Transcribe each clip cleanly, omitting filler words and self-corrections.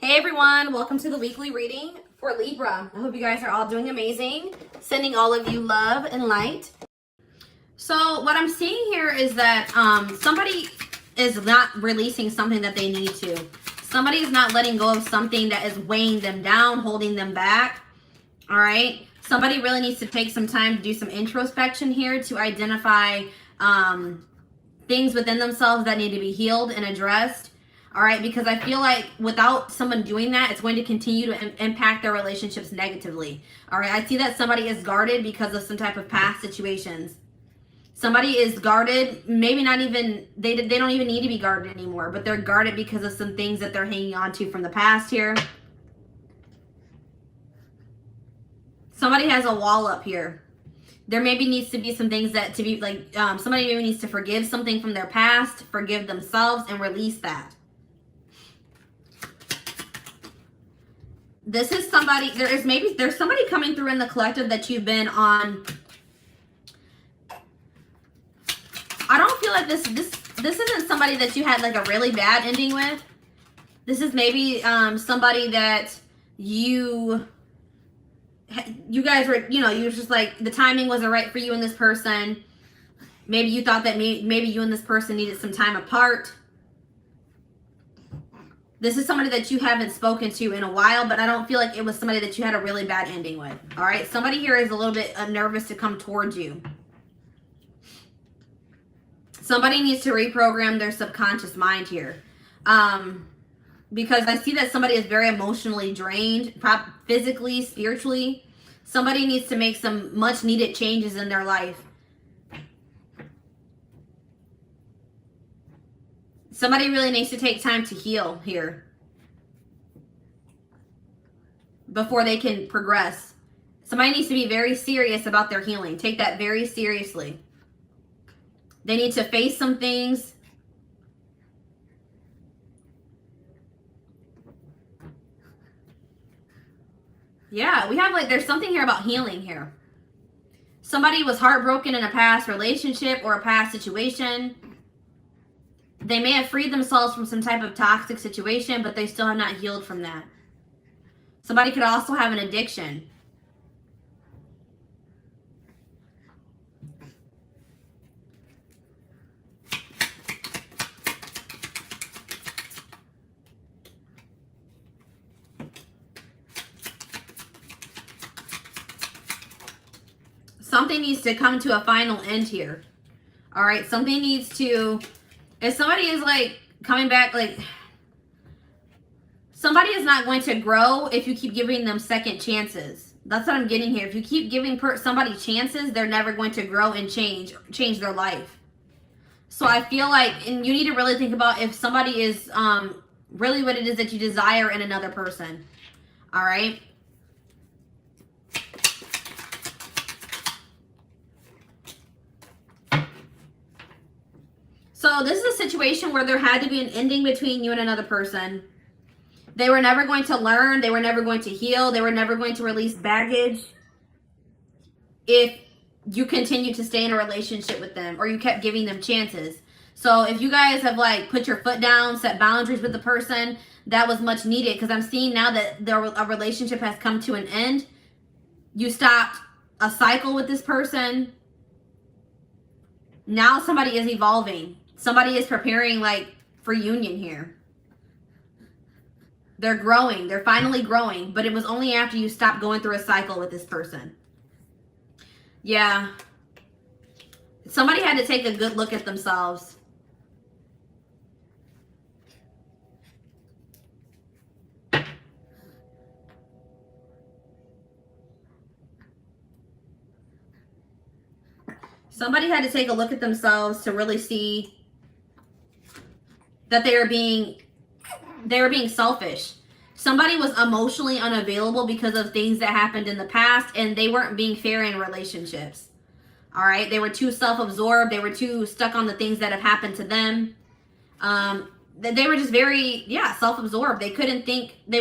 Hey everyone, welcome to the weekly reading for Libra. I hope you guys are all doing amazing. Sending all of you love and light. So what I'm seeing here is that somebody is not releasing something that they need to. Somebody is not letting go of something that is weighing them down, holding them back. All right. Somebody really needs to take some time to do some introspection here to identify things within themselves that need to be healed and addressed. All right, because I feel like without someone doing that, it's going to continue to impact their relationships negatively. All right, I see that somebody is guarded because of some type of past situations. Somebody is guarded, maybe not even, they don't even need to be guarded anymore, but they're guarded because of some things that they're hanging on to from the past here. Somebody has a wall up here. There maybe needs to be some things that to be like, somebody maybe needs to forgive something from their past, forgive themselves, and release that. This is somebody, there's somebody coming through in the collective that you've been on. I don't feel like this isn't somebody that you had like a really bad ending with. This is maybe somebody that you guys were, you were just like, the timing wasn't right for you and this person. Maybe you thought that maybe you and this person needed some time apart. This is somebody that you haven't spoken to in a while, but I don't feel like it was somebody that you had a really bad ending with. All right. Somebody here is a little bit nervous to come towards you. Somebody needs to reprogram their subconscious mind here. Because I see that somebody is very emotionally drained, physically, spiritually. Somebody needs to make some much needed changes in their life. Somebody really needs to take time to heal here before they can progress. Somebody needs to be very serious about their healing. Take that very seriously. They need to face some things. Yeah, we have like, there's something here about healing here. Somebody was heartbroken in a past relationship or a past situation. They may have freed themselves from some type of toxic situation, but they still have not healed from that. Somebody could also have an addiction. Something needs to come to a final end here. All right, something needs to... If somebody is like coming back, like somebody is not going to grow if you keep giving them second chances. That's what I'm getting here. If you keep giving somebody chances, they're never going to grow and change their life. So I feel like, and you need to really think about if somebody is really what it is that you desire in another person. All right. So this is a situation where there had to be an ending between you and another person. They were never going to learn. They were never going to heal. They were never going to release baggage if you continue to stay in a relationship with them or you kept giving them chances. So if you guys have like put your foot down, set boundaries with the person, that was much needed, because I'm seeing now that a relationship has come to an end. You stopped a cycle with this person. Now somebody is evolving. Somebody is preparing like for union here. They're growing. They're finally growing. But it was only after you stopped going through a cycle with this person. Yeah. Somebody had to take a good look at themselves. Somebody had to take a look at themselves to really see that they were being selfish. Somebody was emotionally unavailable because of things that happened in the past, and they weren't being fair in relationships. All right. They were too self-absorbed. They were too stuck on the things that have happened to them. They were just very, self-absorbed. They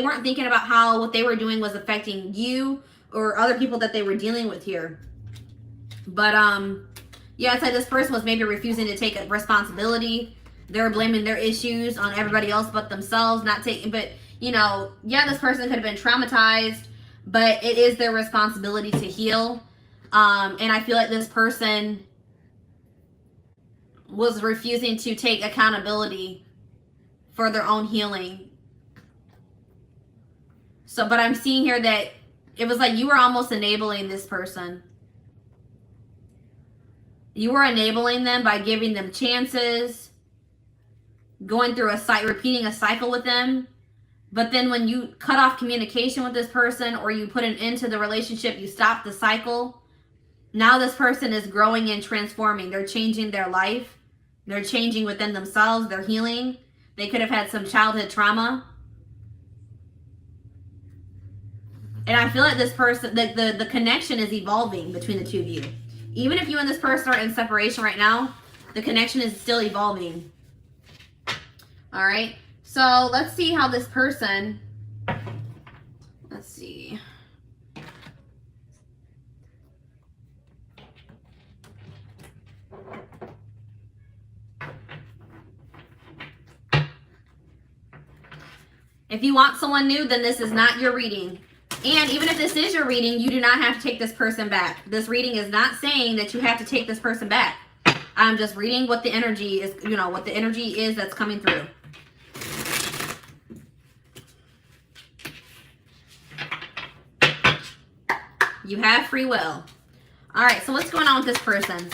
weren't thinking about how what they were doing was affecting you or other people that they were dealing with here. But, yeah, it's like this person was maybe refusing to take responsibility. They're blaming their issues on everybody else but themselves, but you know, yeah, this person could have been traumatized, but it is their responsibility to heal. And I feel like this person was refusing to take accountability for their own healing. So, but I'm seeing here that it was like you were almost enabling this person. You were enabling them by giving them chances, going through repeating a cycle with them. But then when you cut off communication with this person, or you put an end to the relationship, you stop the cycle. Now this person is growing and transforming. They're changing their life. They're changing within themselves. They're healing. They could have had some childhood trauma. And I feel like this person, the connection is evolving between the two of you. Even if you and this person are in separation right now, the connection is still evolving. All right. So let's see how this person, let's see. If you want someone new, then this is not your reading. And even if this is your reading, you do not have to take this person back. This reading is not saying that you have to take this person back. I'm just reading what the energy is, you know, what the energy is that's coming through. You have free will. All right, so what's going on with this person?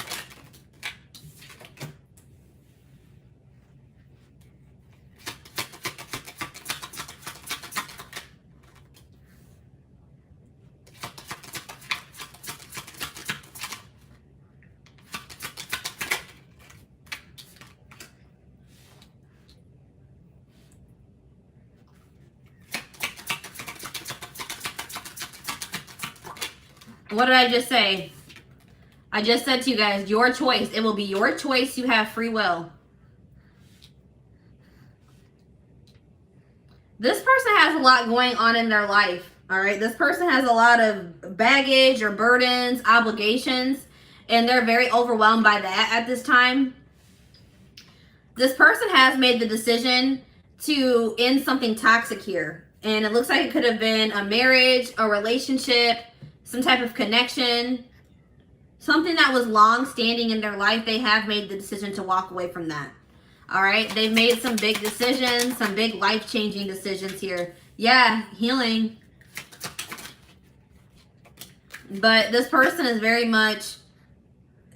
What did I just say? I just said to you guys, your choice. It will be your choice. You have free will. This person has a lot going on in their life. All right. This person has a lot of baggage or burdens, obligations, and they're very overwhelmed by that at this time. This person has made the decision to end something toxic here. And it looks like it could have been a marriage, a relationship, some type of connection, something that was long standing in their life. They have made the decision to walk away from that. All right. They've made some big decisions, some big life-changing decisions here. Yeah, healing. But this person is very much,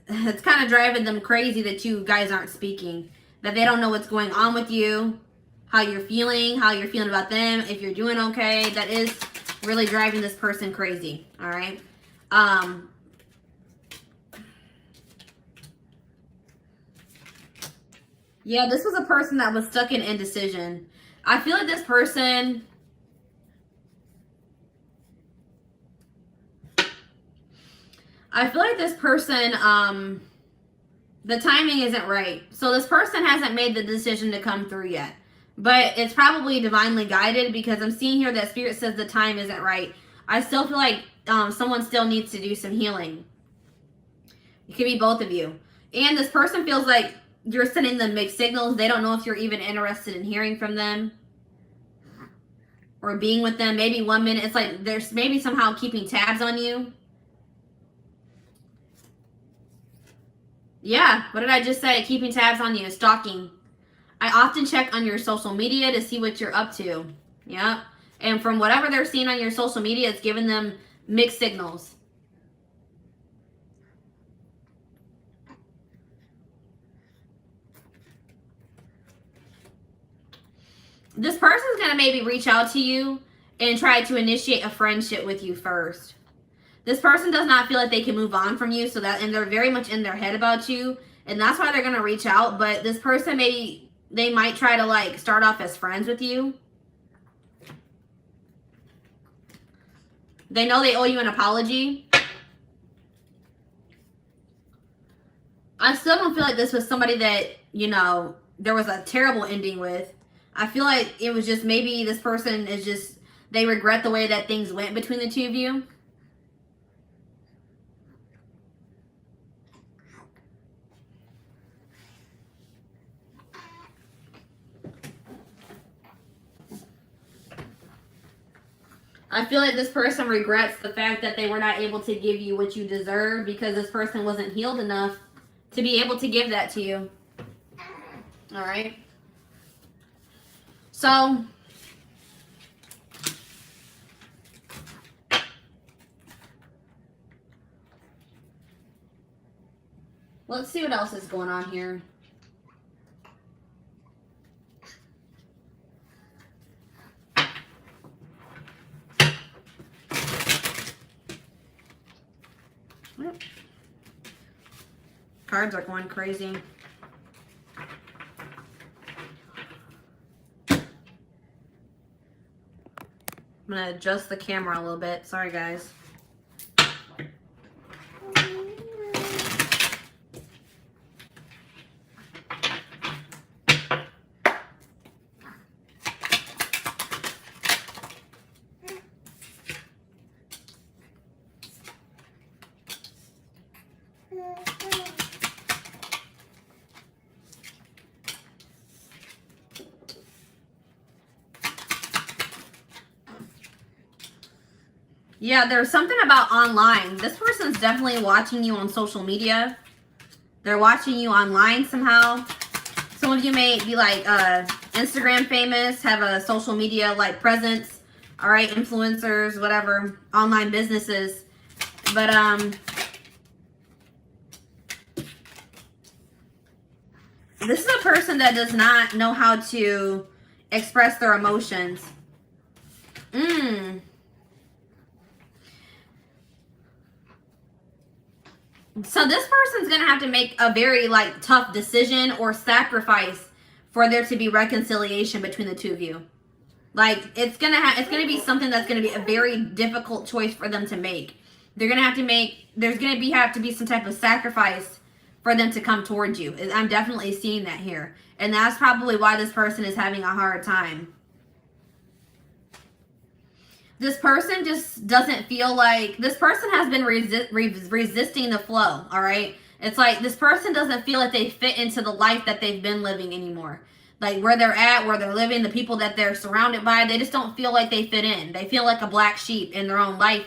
it's kind of driving them crazy that you guys aren't speaking, that they don't know what's going on with you, how you're feeling about them, if you're doing okay. That is really driving this person crazy. All right. Yeah, this was a person that was stuck in indecision. I feel like this person, the timing isn't right. So this person hasn't made the decision to come through yet. But it's probably divinely guided, because I'm seeing here that Spirit says the time isn't right. I still feel like someone still needs to do some healing. It could be both of you. And this person feels like you're sending them mixed signals. They don't know if you're even interested in hearing from them or being with them. Maybe 1 minute, it's like there's maybe somehow keeping tabs on you. Yeah, what did I just say? Keeping tabs on you, stalking. I often check on your social media to see what you're up to. Yeah. And from whatever they're seeing on your social media, it's giving them mixed signals. This person's going to maybe reach out to you and try to initiate a friendship with you first. This person does not feel like they can move on from you, and they're very much in their head about you, and that's why they're going to reach out. But this person, maybe they might try to like start off as friends with you. They know they owe you an apology. I still don't feel like this was somebody that, you know, there was a terrible ending with. I feel like it was just maybe this person is just, they regret the way that things went between the two of you. I feel like this person regrets the fact that they were not able to give you what you deserve because this person wasn't healed enough to be able to give that to you. All right. So let's see what else is going on here. Cards are going crazy. I'm gonna adjust the camera a little bit. Sorry, guys. Yeah, there's something about online. This person's definitely watching you on social media. They're watching you online somehow. Some of you may be like Instagram famous, have a social media like presence. All right, influencers, whatever, online businesses. But this is a person that does not know how to express their emotions. So this person's going to have to make a very like tough decision or sacrifice for there to be reconciliation between the two of you. Like it's going to be something that's going to be a very difficult choice for them to make. They're going to have to make, there's going to have to be some type of sacrifice for them to come towards you. I'm definitely seeing that here. And that's probably why this person is having a hard time. This person just doesn't feel like, this person has been resisting the flow, all right? It's like this person doesn't feel like they fit into the life that they've been living anymore. Like where they're at, where they're living, the people that they're surrounded by, they just don't feel like they fit in. They feel like a black sheep in their own life.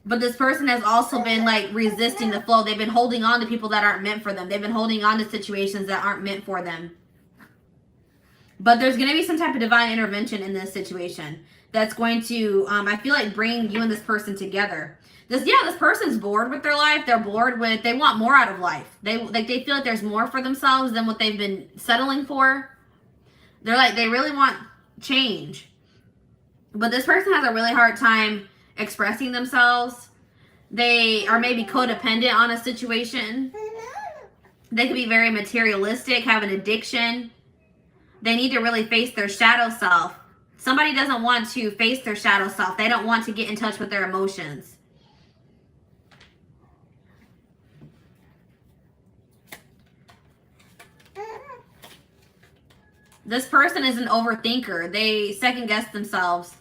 But this person has also been like resisting the flow. They've been holding on to people that aren't meant for them. They've been holding on to situations that aren't meant for them. But there's going to be some type of divine intervention in this situation that's going to, I feel like, bring you and this person together. This person's bored with their life. They're bored with, they want more out of life. They feel like there's more for themselves than what they've been settling for. They're like, they really want change. But this person has a really hard time expressing themselves. They are maybe codependent on a situation. They could be very materialistic, have an addiction. They need to really face their shadow self. Somebody doesn't want to face their shadow self. They don't want to get in touch with their emotions. This person is an overthinker. They second guess themselves.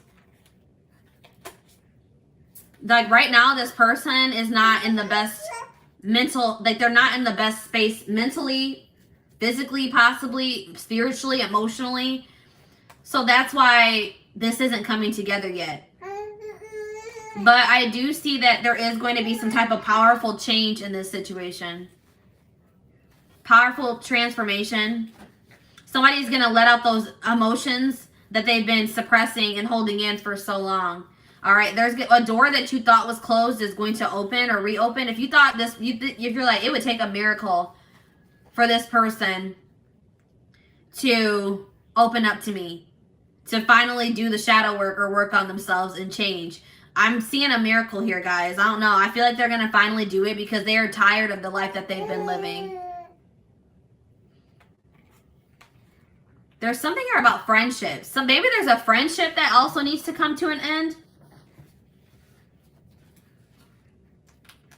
Like right now, this person is not in the best mental, like they're not in the best space mentally, physically, possibly, spiritually, emotionally. So that's why this isn't coming together yet. But I do see that there is going to be some type of powerful change in this situation. Powerful transformation. Somebody's going to let out those emotions that they've been suppressing and holding in for so long. All right, there's a door that you thought was closed is going to open or reopen. If you thought this, if you're like, it would take a miracle for this person to open up to me, to finally do the shadow work or work on themselves and change. I'm seeing a miracle here, guys. I don't know. I feel like they're going to finally do it because they are tired of the life that they've been living. There's something here about friendships. So maybe there's a friendship that also needs to come to an end.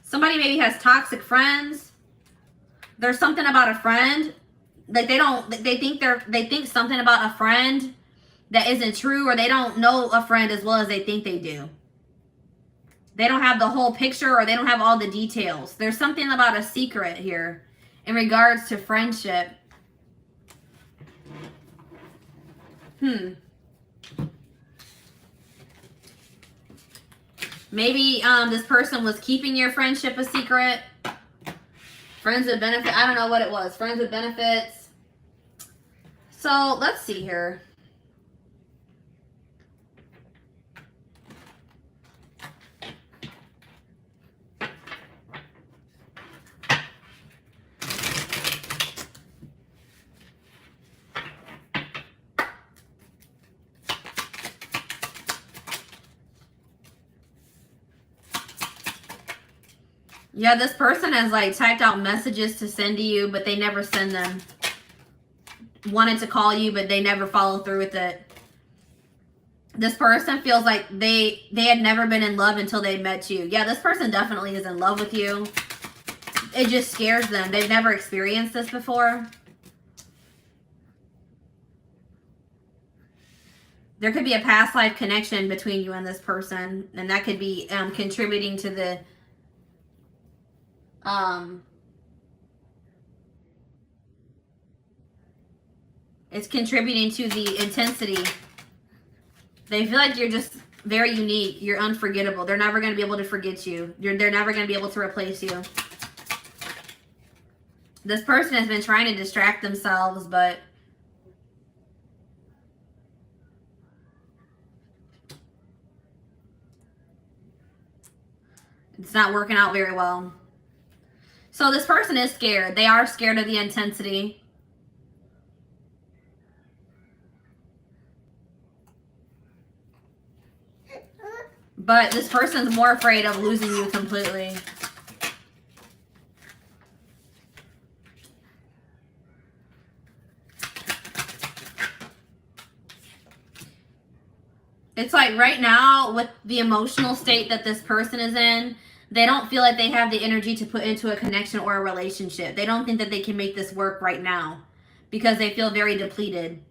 Somebody maybe has toxic friends. There's something about a friend. Like they think something about a friend that isn't true, or they don't know a friend as well as they think they do. They don't have the whole picture, or they don't have all the details. There's something about a secret here in regards to friendship. Maybe this person was keeping your friendship a secret. Friends with benefits. I don't know what it was. Friends with benefits. So let's see here. Yeah, this person has like typed out messages to send to you, but they never send them. Wanted to call you, but they never follow through with it. This person feels like they had never been in love until they met you. Yeah, this person definitely is in love with you. It just scares them. They've never experienced this before. There could be a past life connection between you and this person, and that could be contributing to the it's contributing to the intensity. They feel like you're just very unique. You're unforgettable. They're never going to be able to forget you. They're never going to be able to replace you. This person has been trying to distract themselves, but it's not working out very well. So this person is scared. They are scared of the intensity. But this person's more afraid of losing you completely. It's like right now, with the emotional state that this person is in, they don't feel like they have the energy to put into a connection or a relationship. They don't think that they can make this work right now because they feel very depleted.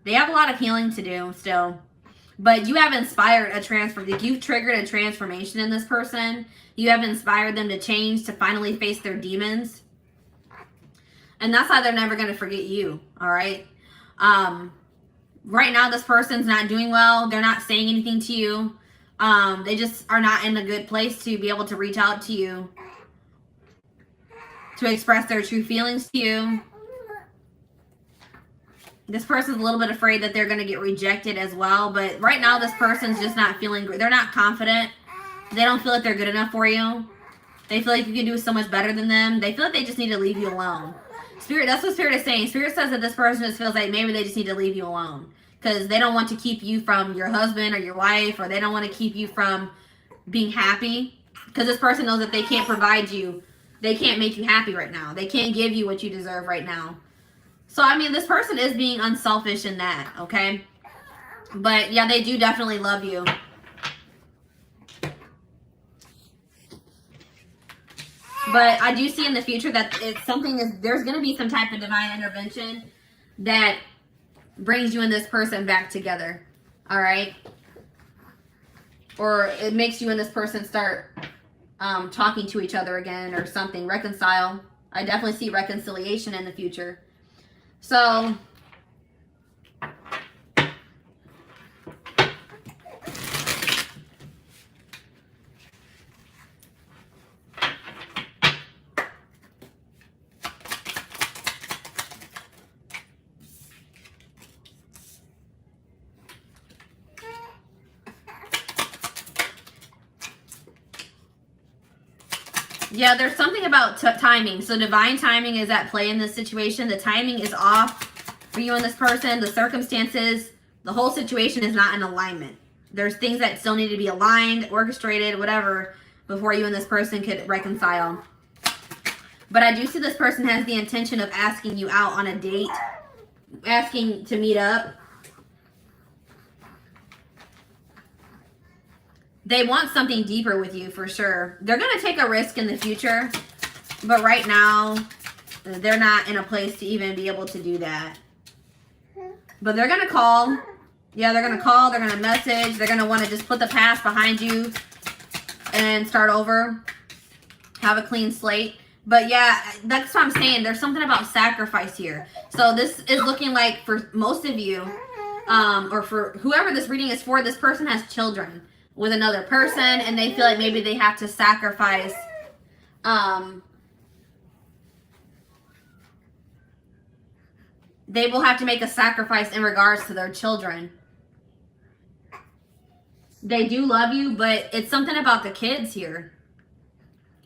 They have a lot of healing to do still. But you have inspired a you've triggered a transformation in this person. You have inspired them to change, to finally face their demons. And that's why they're never going to forget you, all right? Right now, this person's not doing well. They're not saying anything to you. They just are not in a good place to be able to reach out to you, to express their true feelings to you. This person's a little bit afraid that they're going to get rejected as well. But right now, this person's just not feeling great. They're not confident. They don't feel like they're good enough for you. They feel like you can do so much better than them. They feel like they just need to leave you alone. Spirit, that's what Spirit is saying. Spirit says that this person just feels like maybe they just need to leave you alone. Because they don't want to keep you from your husband or your wife. Or they don't want to keep you from being happy. Because this person knows that they can't provide you. They can't make you happy right now. They can't give you what you deserve right now. So, I mean, this person is being unselfish in that, okay? But, yeah, they do definitely love you. But I do see in the future that there's going to be some type of divine intervention that brings you and this person back together, all right? Or it makes you and this person start talking to each other again or something, reconcile. I definitely see reconciliation in the future. So, yeah, there's something about timing. So divine timing is at play in this situation. The timing is off for you and this person. The circumstances, the whole situation is not in alignment. There's things that still need to be aligned, orchestrated, whatever, before you and this person could reconcile. But I do see this person has the intention of asking you out on a date, asking to meet up. They want something deeper with you for sure. They're going to take a risk in the future, but right now, they're not in a place to even be able to do that. But they're going to call. Yeah, they're going to call. They're going to message. They're going to want to just put the past behind you and start over. Have a clean slate. But yeah, that's what I'm saying. There's something about sacrifice here. So this is looking like for most of you, or for whoever this reading is for, this person has children. with another person, and they feel like maybe they have to sacrifice they will have to make a sacrifice in regards to their children. They do love you, but it's something about the kids here.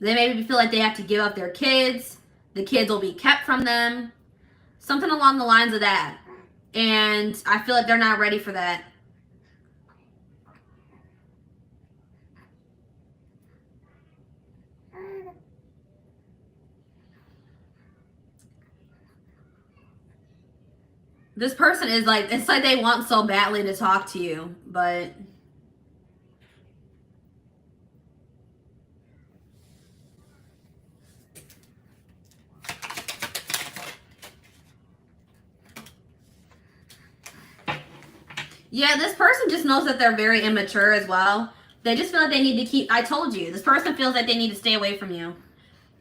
They maybe feel like they have to give up their kids. The kids will be kept from them. Something along the lines of that. And I feel like they're not ready for that. This person is like, it's like they want so badly to talk to you, but yeah, this person just knows that they're very immature as well. They just feel like they need to keep, I told you, this person feels like they need to stay away from you.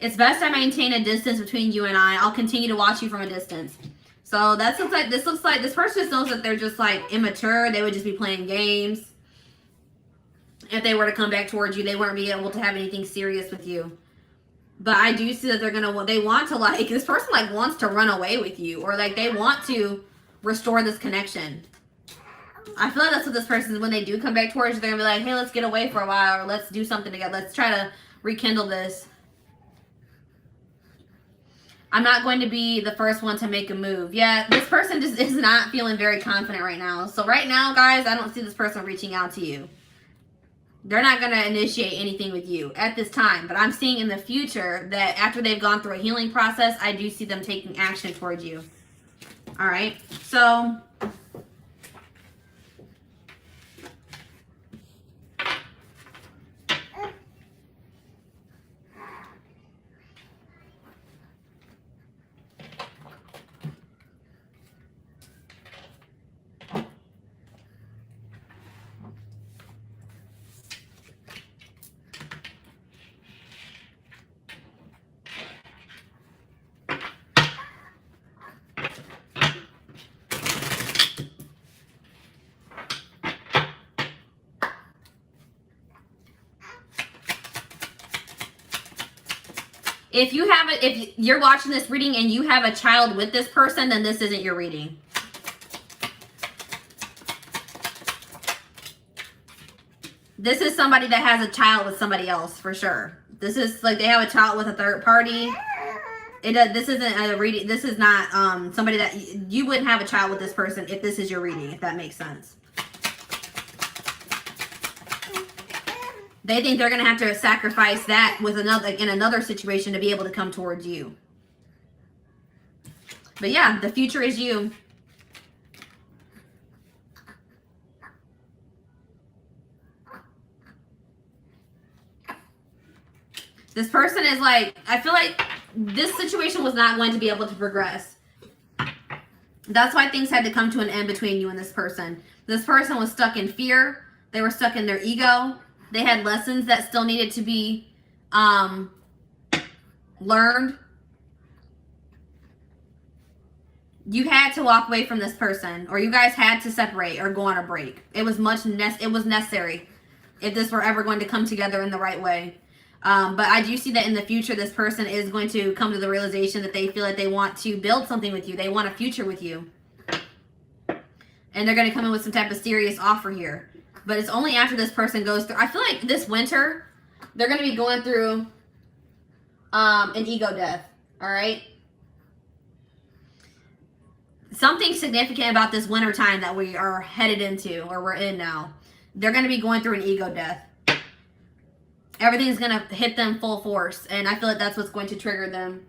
It's best I maintain a distance between you and I. I'll continue to watch you from a distance. So that looks like, this person just knows that they're just like immature. They would just be playing games. If they were to come back towards you, they wouldn't be able to have anything serious with you. But I do see that they want to like, this person like wants to run away with you, or like they want to restore this connection. I feel like that's what this person is. When they do come back towards you, they're gonna be like, hey, let's get away for a while, or let's do something together. Let's try to rekindle this. I'm not going to be the first one to make a move. Yeah, this person just is not feeling very confident right now. So right now, guys, I don't see this person reaching out to you. They're not going to initiate anything with you at this time. But I'm seeing in the future that after they've gone through a healing process, I do see them taking action towards you. All right. So if you're watching this reading and you have a child with this person, then this isn't your reading. This is somebody that has a child with somebody else for sure. This is like they have a child with a third party. This isn't a reading. This is not somebody that you wouldn't have a child with this person if this is your reading, if that makes sense. They think they're going to have to sacrifice that with in another situation to be able to come towards you. But yeah, the future is you. This person is like, I feel like this situation was not going to be able to progress. That's why things had to come to an end between you and this person. This person was stuck in fear. They were stuck in their ego. They had lessons that still needed to be learned. You had to walk away from this person, or you guys had to separate or go on a break. It was necessary if this were ever going to come together in the right way. But I do see that in the future, this person is going to come to the realization that they feel like they want to build something with you. They want a future with you. And they're going to come in with some type of serious offer here. But it's only after this person goes through. I feel like this winter, they're going to be going through an ego death. All right. Something significant about this winter time that we are headed into, or we're in now. They're going to be going through an ego death. Everything's going to hit them full force. And I feel like that's what's going to trigger them.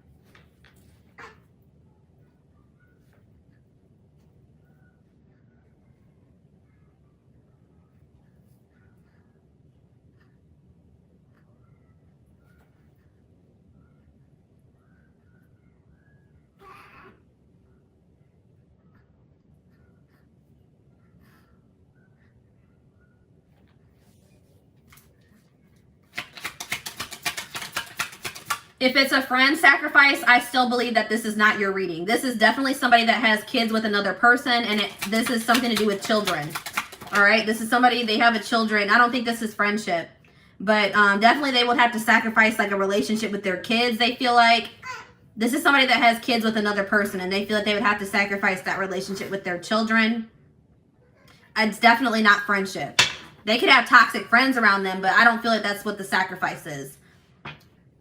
If it's a friend sacrifice, I still believe that this is not your reading. This is definitely somebody that has kids with another person, and this is something to do with children. All right, this is somebody, they have a children. I don't think this is friendship, but definitely they would have to sacrifice like a relationship with their kids. They feel like this is somebody that has kids with another person, and they feel like they would have to sacrifice that relationship with their children. It's definitely not friendship. They could have toxic friends around them, but I don't feel like that's what the sacrifice is.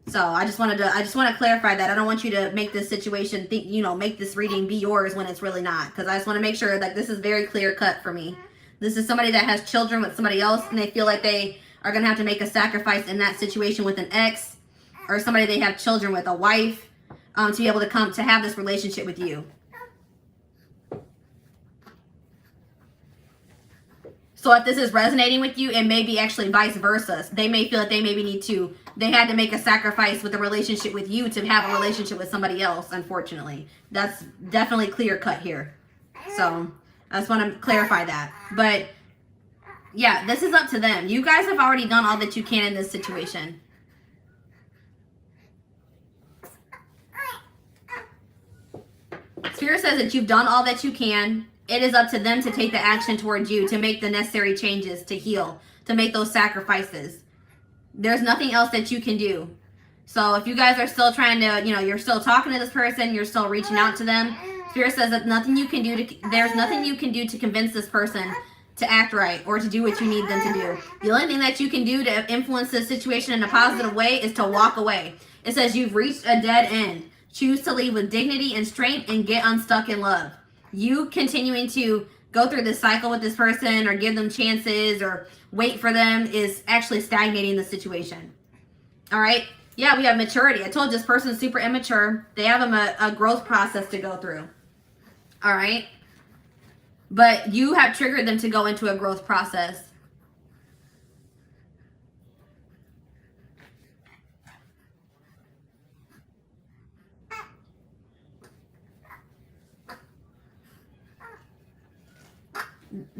So I just want to clarify that. I don't want you to make this situation think, you know, make this reading be yours when it's really not, because I just want to make sure that this is very clear cut for me. This is somebody that has children with somebody else, and they feel like they are going to have to make a sacrifice in that situation with an ex, or somebody they have children with, a wife, to be able to come to have this relationship with you. So if this is resonating with you, it may be actually vice versa. They may feel that they maybe they had to make a sacrifice with a relationship with you to have a relationship with somebody else, unfortunately. That's definitely clear cut here. So I just want to clarify that. But yeah, this is up to them. You guys have already done all that you can in this situation. Spirit says that you've done all that you can. It is up to them to take the action towards you, to make the necessary changes, to heal, to make those sacrifices. There's nothing else that you can do. So if you guys are still trying to, you know, you're still talking to this person, you're still reaching out to them, Spirit says that nothing you can do there's nothing you can do to convince this person to act right or to do what you need them to do. The only thing that you can do to influence this situation in a positive way is to walk away. It says you've reached a dead end. Choose to leave with dignity and strength and get unstuck in love. You continuing to go through this cycle with this person or give them chances or wait for them is actually stagnating the situation. All right. Yeah, we have maturity. I told you this person's super immature. They have a growth process to go through. All right. But you have triggered them to go into a growth process.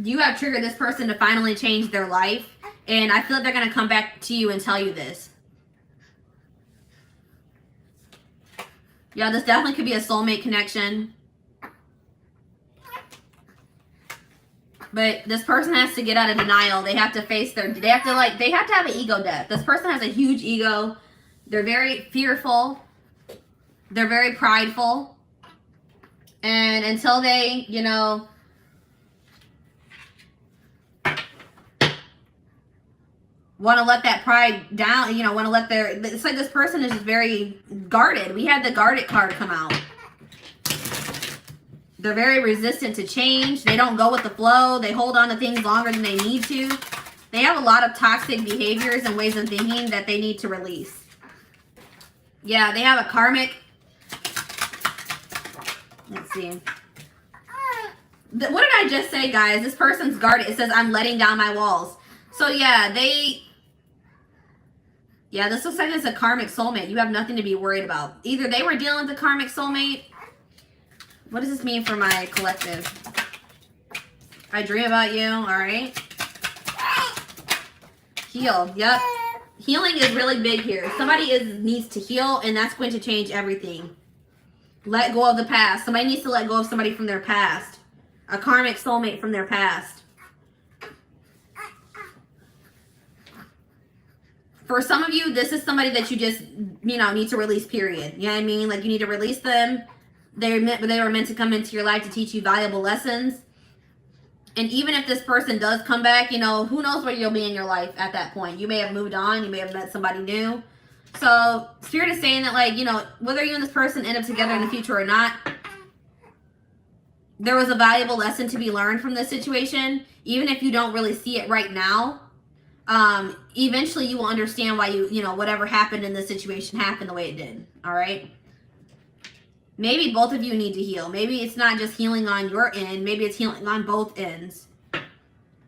You have triggered this person to finally change their life. And I feel like they're going to come back to you and tell you this. Yeah, this definitely could be a soulmate connection. But this person has to get out of denial. They have to face they have to have an ego death. This person has a huge ego. They're very fearful. They're very prideful. And until they, you know, want to let that pride down, you know, want to let it's like this person is just very guarded. We had the guarded card come out. They're very resistant to change. They don't go with the flow. They hold on to things longer than they need to. They have a lot of toxic behaviors and ways of thinking that they need to release. Yeah, they have a karmic. Let's see. What did I just say, guys? This person's guarded. It says, I'm letting down my walls. So yeah, this looks like it's a karmic soulmate. You have nothing to be worried about. Either they were dealing with a karmic soulmate. What does this mean for my collective? I dream about you. All right. Heal. Yep. Healing is really big here. Somebody needs to heal, and that's going to change everything. Let go of the past. Somebody needs to let go of somebody from their past. A karmic soulmate from their past. For some of you, this is somebody that you just, you know, need to release, period. You know what I mean? Like, you need to release them. They were meant to come into your life to teach you valuable lessons. And even if this person does come back, you know, who knows where you'll be in your life at that point. You may have moved on. You may have met somebody new. So Spirit is saying that, like, you know, whether you and this person end up together in the future or not, there was a valuable lesson to be learned from this situation. Even if you don't really see it right now, eventually you will understand why you know, whatever happened in this situation happened the way it did. All right. Maybe both of you need to heal. Maybe it's not just healing on your end. Maybe it's healing on both ends.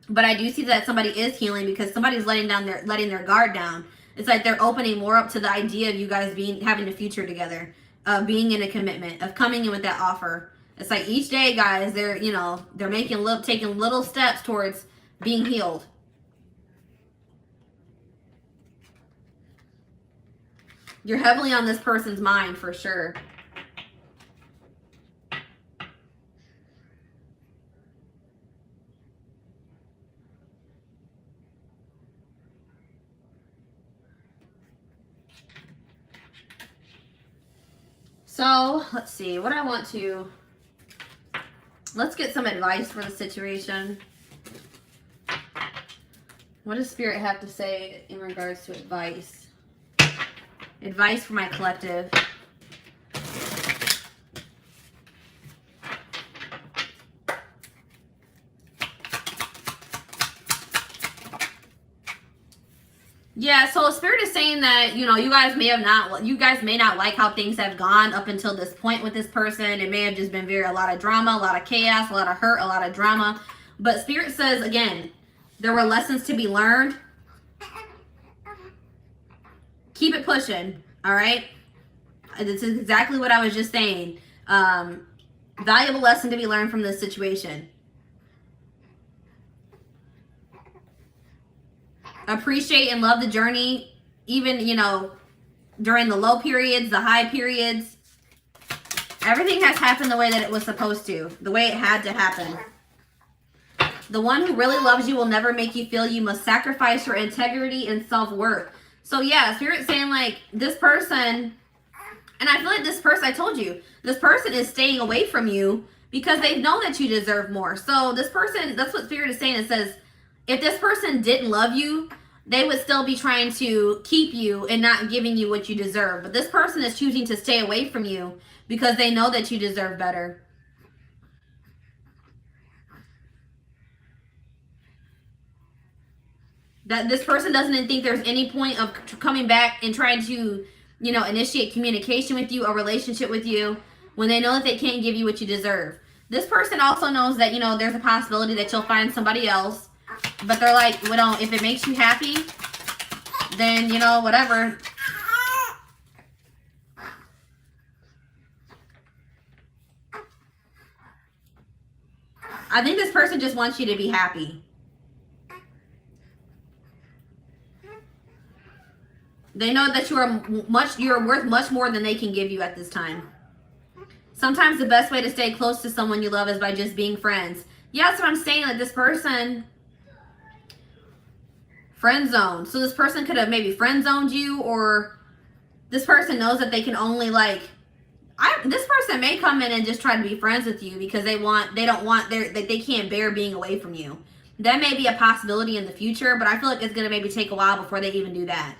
But I do see that somebody is healing because somebody's letting their guard down. It's like they're opening more up to the idea of you guys having a future together, of being in a commitment, of coming in with that offer. It's like each day, guys, they're taking little steps towards being healed. You're heavily on this person's mind for sure. So, let's see. What I want to... Let's get some advice for the situation. What does Spirit have to say in regards to advice? Advice for my collective. Yeah, so Spirit is saying that, you know, you guys may not like how things have gone up until this point with this person. It may have just been a lot of drama, a lot of chaos, a lot of hurt, a lot of drama. But Spirit says, again, there were lessons to be learned. Keep it pushing, all right? This is exactly what I was just saying. Valuable lesson to be learned from this situation. Appreciate and love the journey, even, you know, during the low periods, the high periods. Everything has happened the way that it was supposed to, the way it had to happen. The one who really loves you will never make you feel you must sacrifice your integrity and self-worth. So yeah, Spirit's saying like this person, and I feel like this person, I told you, this person is staying away from you because they know that you deserve more. So this person, that's what Spirit is saying. It says, if this person didn't love you, they would still be trying to keep you and not giving you what you deserve. But this person is choosing to stay away from you because they know that you deserve better. That this person doesn't think there's any point of coming back and trying to, you know, initiate communication with you, a relationship with you, when they know that they can't give you what you deserve. This person also knows that, you know, there's a possibility that you'll find somebody else. But they're like, well, if it makes you happy, then, you know, whatever. I think this person just wants you to be happy. They know that you're worth much more than they can give you at this time. Sometimes the best way to stay close to someone you love is by just being friends. Yeah, that's what I'm saying. Like this person... friend zone. So this person could have maybe friend zoned you, or this person knows that they can only like, this person may come in and just try to be friends with you because they can't bear being away from you. That may be a possibility in the future, but I feel like it's going to maybe take a while before they even do that.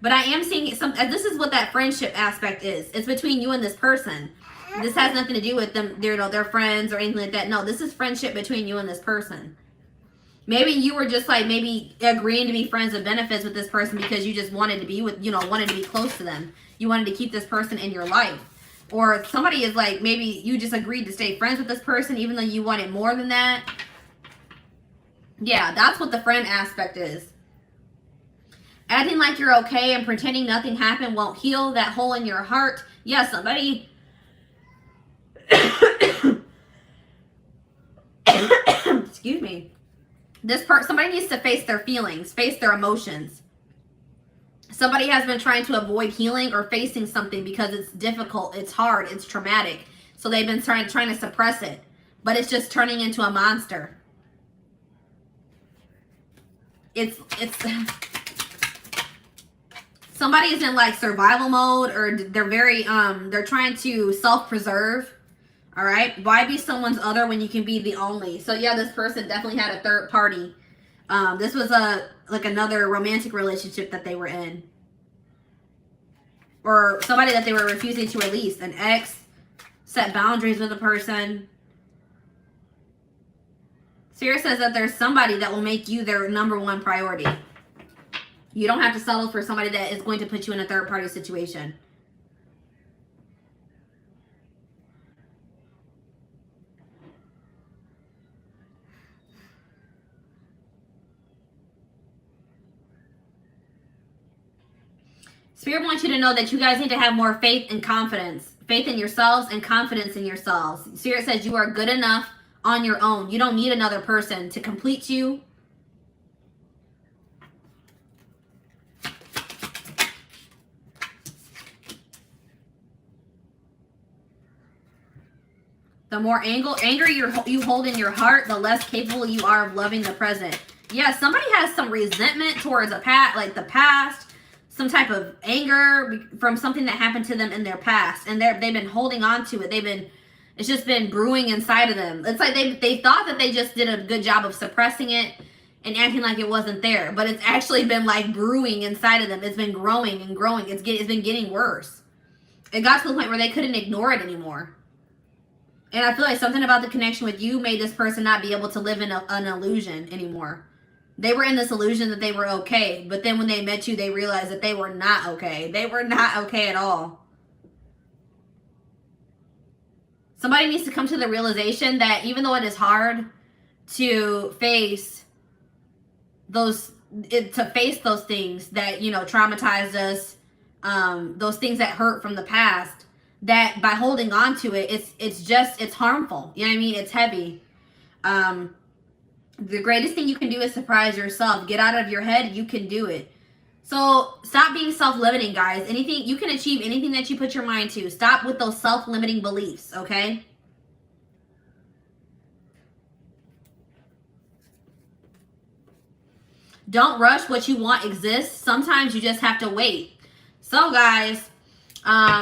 But I am seeing this is what that friendship aspect is. It's between you and this person. This has nothing to do with them, they're friends or anything like that. No, this is friendship between you and this person. Maybe you were just like maybe agreeing to be friends with benefits with this person because you just wanted to be wanted to be close to them. You wanted to keep this person in your life. Or somebody is like, maybe you just agreed to stay friends with this person even though you wanted more than that. Yeah, that's what the friend aspect is. Acting like you're okay and pretending nothing happened won't heal that hole in your heart. Yeah, somebody... Excuse me. Somebody needs to face their feelings, face their emotions. Somebody has been trying to avoid healing or facing something because it's difficult, it's hard, it's traumatic. So they've been trying to suppress it, but it's just turning into a monster. It's somebody is in like survival mode, or they're trying to self-preserve. All right, why be someone's other when you can be the only? So yeah, this person definitely had a third party. This was another romantic relationship that they were in, or somebody that they were refusing to release. An ex, set boundaries with a person. Spirit says that there's somebody that will make you their #1 priority. You don't have to settle for somebody that is going to put you in a third party situation. Spirit wants you to know that you guys need to have more faith and confidence. Faith in yourselves and confidence in yourselves. Spirit says you are good enough on your own. You don't need another person to complete you. The more anger you hold in your heart, the less capable you are of loving the present. Yeah, somebody has some resentment towards the past. some type of anger from something that happened to them in their past, and they've been holding on to it. It's just been brewing inside of them. It's like they thought that they just did a good job of suppressing it and acting like it wasn't there, but it's actually been like brewing inside of them. It's been growing and growing. It's been getting worse. It got to the point where they couldn't ignore it anymore. And I feel like something about the connection with you made this person not be able to live in an illusion anymore. They were in this illusion that they were okay, but then when they met you, they realized that they were not okay. They were not okay at all. Somebody needs to come to the realization that even though it is hard to face those things that, you know, traumatized us, those things that hurt from the past, that by holding on to it, it's harmful. You know what I mean? It's heavy. The greatest thing you can do is surprise yourself. Get out of your head. You can do it. So stop being self-limiting, guys. You can achieve anything that you put your mind to. Stop with those self-limiting beliefs, okay? Don't rush. What you want exists. Sometimes you just have to wait. So, guys,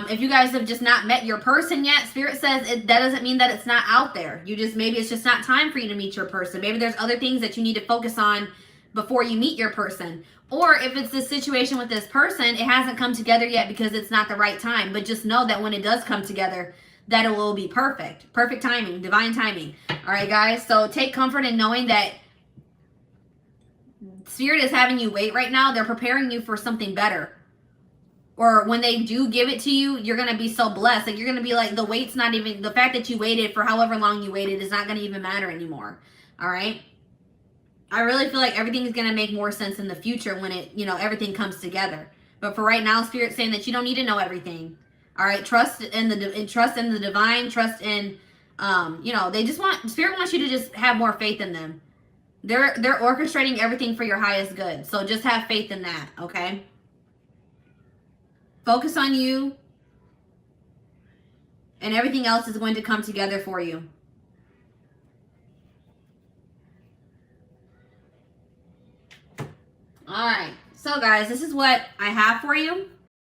if you guys have just not met your person yet, Spirit says that doesn't mean that it's not out there. Maybe it's just not time for you to meet your person. Maybe there's other things that you need to focus on before you meet your person. Or if it's this situation with this person, it hasn't come together yet because it's not the right time. But just know that when it does come together, that it will be perfect. Perfect timing, divine timing. All right, guys. So take comfort in knowing that Spirit is having you wait right now. They're preparing you for something better. Or when they do give it to you, you're going to be so blessed. Like, you're going to be like, the wait's not even, the fact that you waited for however long you waited is not going to even matter anymore. All right? I really feel like everything is going to make more sense in the future when it, you know, everything comes together. But for right now, Spirit's saying that you don't need to know everything. All right? Trust in the divine, trust in, you know, Spirit wants you to just have more faith in them. They're orchestrating everything for your highest good. So just have faith in that, okay? Focus on you, and everything else is going to come together for you. All right. So, guys, this is what I have for you.